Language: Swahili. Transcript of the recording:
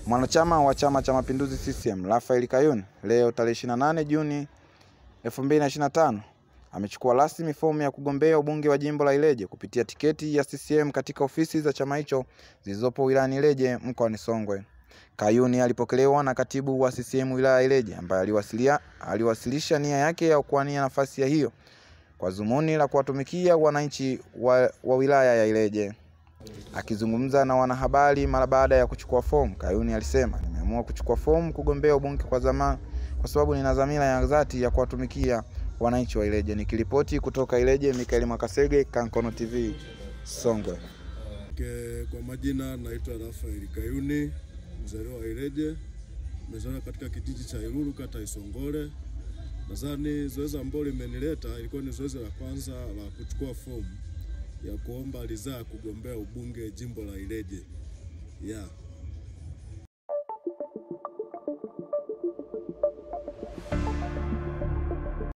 Mwanachama wa Chama cha Mapinduzi CCM Raphael Kayuni leo tarehe 28 Juni 2025 amechukua rasmi fomu ya kugombea ubunge wa jimbo la Ileje kupitia tiketi ya CCM katika ofisi za chama hicho zilizopo wilayani Ileje mkoani Songwe. Kayuni alipokelewa na katibu wa CCM wilaya ya Ileje ambaye aliwasilisha nia yake ya kuwania nafasi hiyo kwa dhumuni la kuwatumikia wananchi wa wilaya ya Ileje. Akizungumza na wanahabari mara baada ya kuchukua fomu, Kayuni alisema, "Nimeamua kuchukua fomu kugombea ubunge kwa sababu nina dhamira ya dhati ya kuwatumikia wananchi wa Ileje." Nikiripoti kutoka Ileje, Mikael Makasege, Kankono TV, Songwe. Kwa majina naitwa Raphael Kayuni, mzaliwa wa Ileje, nimezaliwa katika kijiji cha Ilulu, kata Isongole. Nadhani zoezi ambalo limenileta ilikuwa ni zoezi la kwanza la kuchukua fomu ya kuomba ridhaa kugombea ubunge jimbo la Ileje.